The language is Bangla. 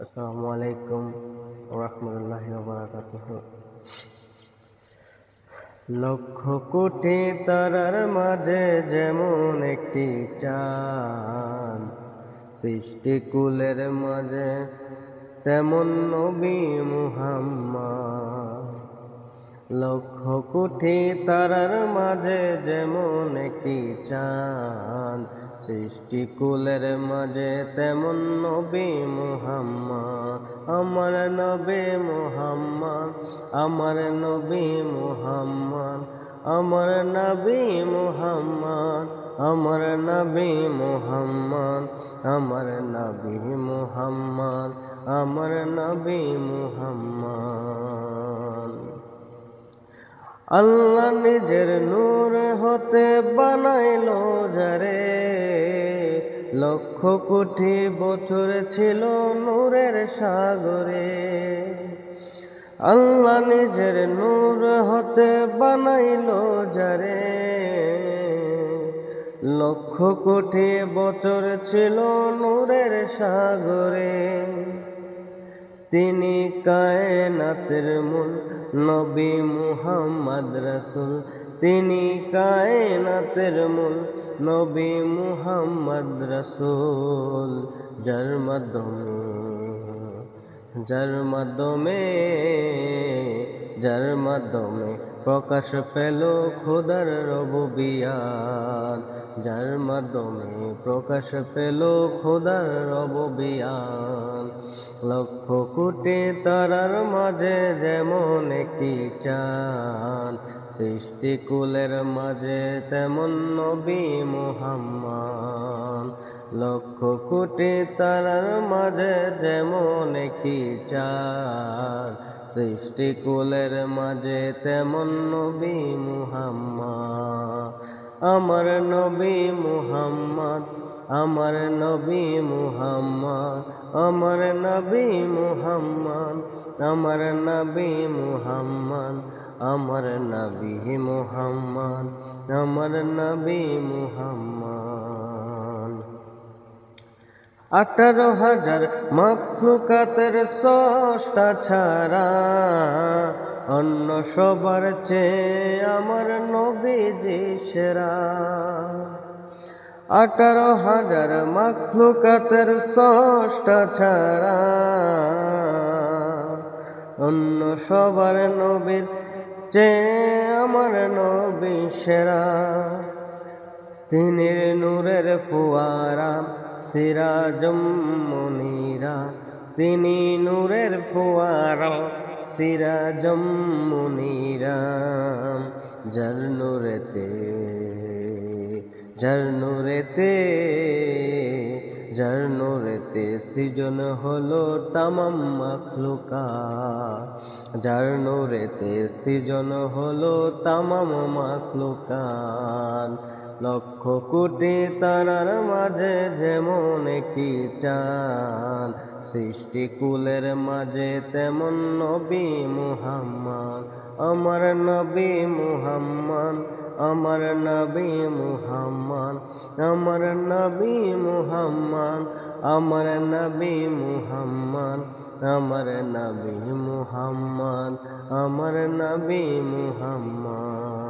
আসসালামু আলাইকুম ওয়া রাহমাতুল্লাহি ওয়া বারাকাতুহু। লক্ষ কোটি তারার মাঝে যেমন একটি চাঁদ, সৃষ্টিকুলের মাঝে তেমন নবী মুহাম্মদ। লক্ষ কোটি তারার মাঝে যেমন একটি চাঁদ, সৃষ্টিকুলের মাঝে তেমন নবী মুহাম্মদ। আমার নবী মুহাম্মদ, আমার নবী মুহাম্মদ, আমার নবী মুহাম্মদ, আমার নবী মুহাম্মদ, আমার নবী মুহাম্মদ, আমার নবী মুহাম্মদ। আল্লাহ নিজের নূর হতে বানাইলো যারে, লক্ষ কোটি বছর ছিল নূরের সাগরে। আল্লাহ নিজের নূর হতে বানাইলো যারে, লক্ষ কোটি বছর ছিল নূরের সাগরে। তিনি কায়নাতের মূল নবী মুহাম্মদ রাসূল, তিনি কায়নাতের মূল নবী মুহাম্মদ রাসূল। যার মাধ্যমে প্রকাশ পেল খোদার রুবুবিয়্যাত, যার মাধ্যমে প্রকাশ পেল খোদার রুবুবিয়্যাত। লক্ষ কোটি তারার মাঝে যেমন একটি চাঁদ, সৃষ্টিকুলের মাঝে তেমন নবী মুহাম্মদ। লক্ষ কোটি তারার মাঝে যেমন একটি চাঁদ, সৃষ্টিকুলের মাঝে তেমন নবী মুহাম্মদ। আমার নবী মুহাম্মদ, আমার নবী মুহাম্মদ, আমার নবী মুহাম্মদ, আমার নবী মুহাম্মদ, আমার নবী মুহাম্মদ, আমার নবী মুহাম্মদ। 18,000 মাখলুকাতের স্রষ্টা ছাড়া অন্য সবার চেয়ে আমার নবীজি সেরা। 18,000 মাখলুকাতের স্রষ্টা ছাড়া অন্য সবার নবীর চেয়ে আমার নবী সেরা। তিনি নূরের ফুয়ারা সিরাজুম মুনীরা, তিনি নূরের ফুয়ারা সিরাজুম মুনীরা। যার নূরেতে সৃজন হলো তামাম মাখলুকাত, যার নূরেতে সৃজন হলো তামাম মাখলুকাত। লক্ষ কোটি তারার মাঝে যেমন একটি চাঁদ, সৃষ্টিকুলের মাঝে তেমন নবী মুহাম্মদ। আমার নবী মুহাম্মদ, আমার নবী মুহাম্মদ, আমার নবী মুহাম্মদ, আমার নবী মুহাম্মদ, আমার নবী মুহাম্মদ, আমার নবী মুহাম্মদ।